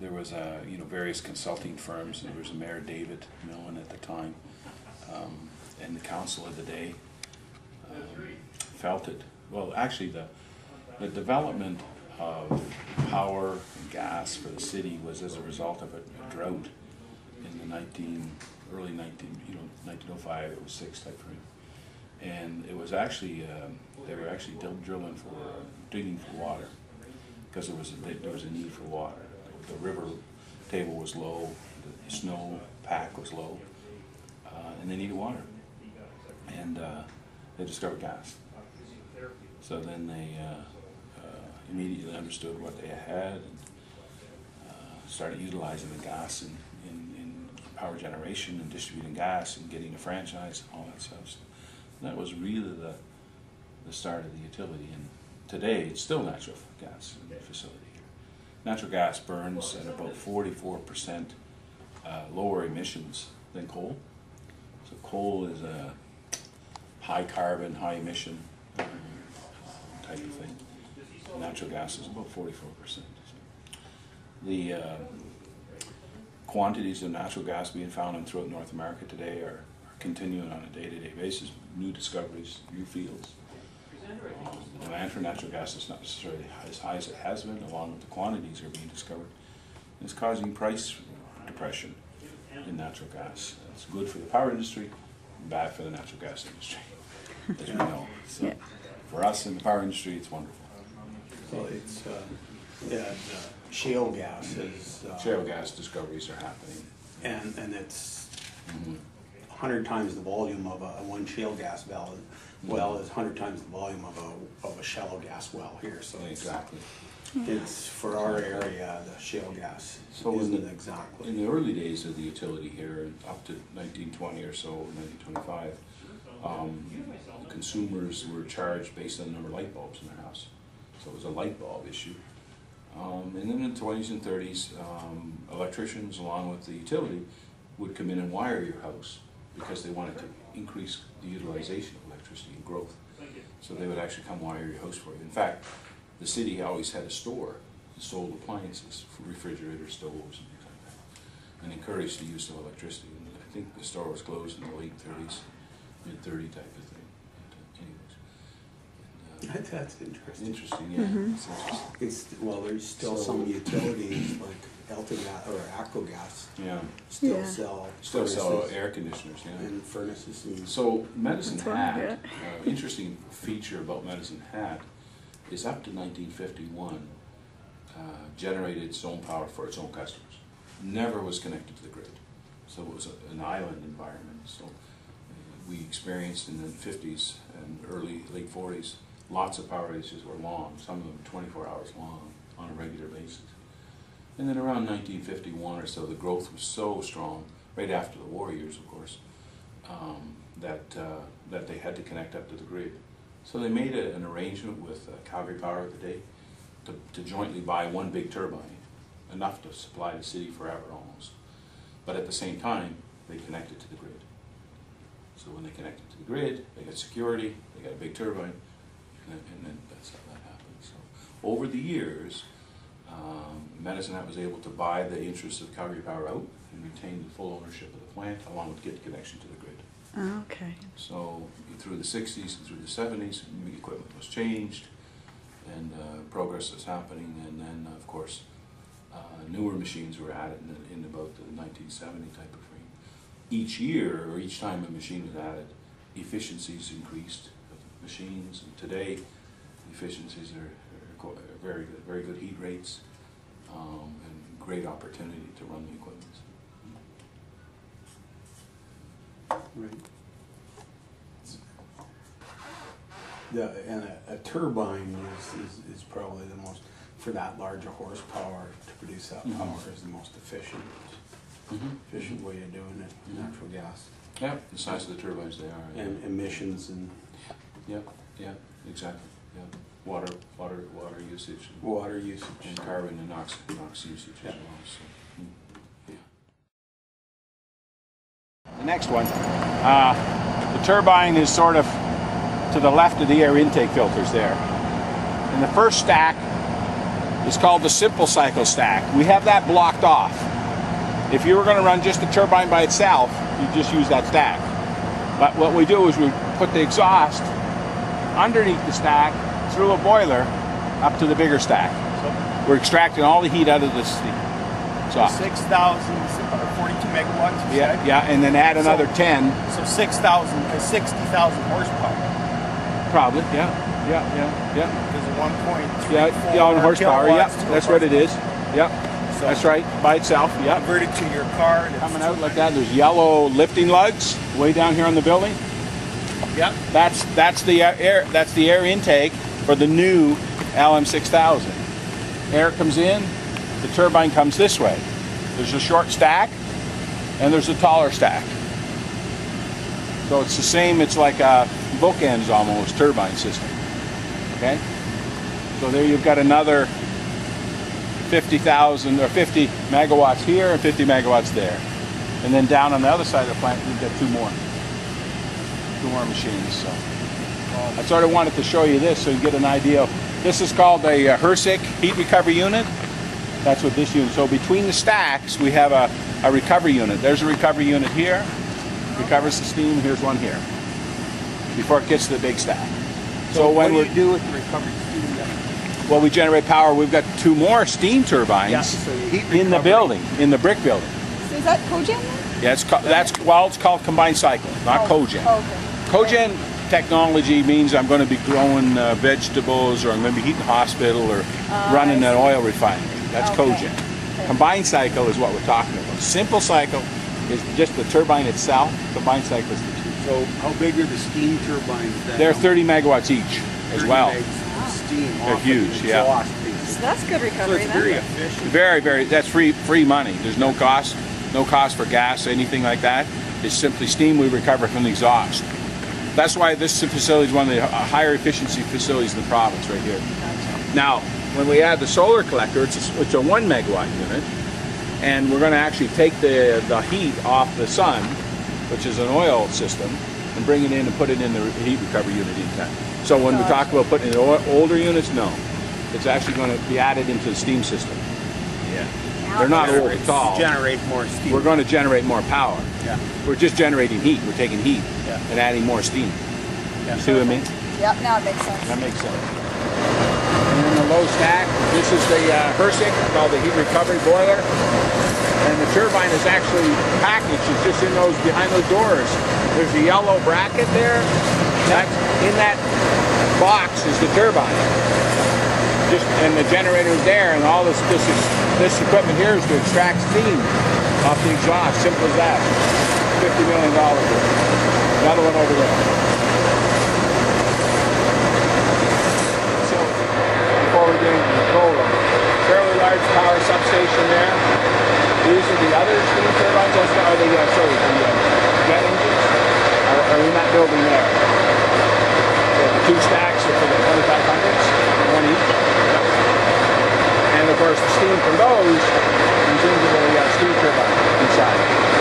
there was various consulting firms. There was Mayor David Millen at the time, and the council of the day felt it. Well, actually, the development of power and gas for the city was as a result of a drought in the 1905, 06 type frame. And it was actually, they were actually digging for water, because there was a need for water. The river table was low, the snow pack was low, and they needed water. And they discovered gas. So then they immediately understood what they had and started utilizing the gas in power generation and distributing gas and getting a franchise and all that stuff. So that was really the start of the utility. And today it's still natural gas facility. Natural gas burns at about 44% lower emissions than coal. So coal is a high carbon, high emission type of thing. Natural gas is about 44%. So the quantities of natural gas being found throughout North America today are continuing on a day-to-day basis. New discoveries, new fields. The demand for natural gas is not necessarily as high as it has been, along with the quantities are being discovered. It's causing price depression in natural gas. It's good for the power industry, bad for the natural gas industry, as we know. So for us in the power industry, it's wonderful. Well, it's shale gas is shale gas discoveries are happening, and it's 100 times the volume of one shale gas well is 100 times the volume of a shallow gas well here. So exactly, it's for our area the shale gas. So isn't exactly in the early days of the utility here, up to 1920 or so, 1925, consumers were charged based on the number of light bulbs in their house. So it was a light bulb issue. And then in the 20s and 30s, electricians, along with the utility, would come in and wire your house because they wanted to increase the utilization of electricity and growth. So they would actually come wire your house for you. In fact, the city always had a store that sold appliances, for refrigerators, stoves, and things like that, and encouraged the use of electricity. And I think the store was closed in the late 30s, mid-30 type of thing. That's interesting. Interesting, yeah. It's interesting. Well, there's still some utilities like AltaGas or ACOGas. Yeah. Still sell air conditioners, and furnaces. And so Medicine Hat, interesting feature about Medicine Hat is up to 1951 generated its own power for its own customers. Never was connected to the grid. So it was an island environment. So we experienced in the 50s and late 40s lots of power outages were long, some of them 24 hours long on a regular basis. And then around 1951 or so, the growth was so strong, right after the war years, of course, that they had to connect up to the grid. So they made an arrangement with Calgary Power of the day to jointly buy one big turbine, enough to supply the city forever almost. But at the same time, they connected to the grid. So when they connected to the grid, they got security, they got a big turbine, and then that's how that happened. So over the years, Medicine Hat was able to buy the interests of Calgary Power out and retain the full ownership of the plant, along with get the connection to the grid. Oh, okay. So through the 60s and through the 70s, equipment was changed, and progress was happening, and then of course newer machines were added in about the 1970 type of frame. Each year, or each time a machine was added, efficiencies increased of the machines, and today efficiencies are very good heat rates, and great opportunity to run the equipment. Right. And a turbine is probably the most, for that large a horsepower to produce that power is the most efficient way of doing it. Natural gas. Yeah, the size of the turbines they are. And emissions and. Yeah, exactly. Yeah, water usage. Water usage. And carbon and NOx usage as well. So, The next one, the turbine is sort of to the left of the air intake filters there. And the first stack is called the simple cycle stack. We have that blocked off. If you were going to run just the turbine by itself, you just use that stack. But what we do is we put the exhaust underneath the stack through a boiler up to the bigger stack. So We're extracting all the heat out of the steam. So 6,000, 42 megawatts. You yeah, said? yeah, and then add another 10. So 6,000 is 60,000 horsepower. Probably, yeah. There's a 1.3 Yeah, on horsepower, yeah, that's what it is. Yeah, So that's right, by itself, yeah. converted to your car. and it's Coming out like that, there's yellow lifting lugs way down here on the building. Yep. That's the air intake for the new LM6000. Air comes in, the turbine comes this way. There's a short stack and there's a taller stack. So it's the same, it's like a bookends almost turbine system. Okay? So there you've got another 50,000 or 50 megawatts here and 50 megawatts there. And then down on the other side of the plant, you've got two more machines. So I sort of wanted to show you this so you get an idea. This is called a HRSG heat recovery unit. That's what this unit. So between the stacks, we have a recovery unit. There's a recovery unit here. Recovers the steam. Here's one here. Before it gets to the big stack. So what when do we're you do with the recovered steam then? well, we generate power. We've got two more steam turbines Yeah, so you heat in the recovery. building, in the brick building. So is that cogen then? Yeah, it's called combined cycle, not cogen. Oh, okay. Cogen technology means I'm going to be growing vegetables, or I'm going to be heating a hospital, or running I an see. oil refinery. That's Okay. cogen. Okay. Combined cycle is what we're talking about. Simple cycle is just the turbine itself. Combined cycle is the two. So how big are the steam turbines then? They're 30 megawatts each as 30 well. megs of steam They're off of huge, the yeah. exhaust, So basically. that's good So recovery it's then. very efficient. Very, that's free money. There's no cost for gas, anything like that. It's simply steam we recover from the exhaust. That's why this facility is one of the higher efficiency facilities in the province right here. Now, when we add the solar collector, it's a 1 megawatt unit, and we're going to actually take the heat off the sun, which is an oil system, and bring it in and put it in the heat recovery unit inside. So when we talk about putting in older units, no. It's actually going to be added into the steam system. Yeah. They're not old at all. Generate more steam. We're going to generate more power. Yeah. We're just generating heat. We're taking heat Yeah. and adding more steam. Yeah. You see what I mean? Yep, now it makes sense. That makes sense. And then the low stack, this is the HRSG, called the heat recovery boiler. And the turbine is actually packaged. It's just in those, behind those doors. There's a yellow bracket there. That's, in that box is the turbine. And the generator's there, and all this equipment here is to extract steam off the exhaust. Simple as that. $50 million worth. Another one over there. So, before we get into control, fairly large power substation there. These are the other steam turbines. Those are the jet engines are in that building there. So the two stacks are for the 2500s, one each. And of course, the steam from those comes into the steam turbine inside.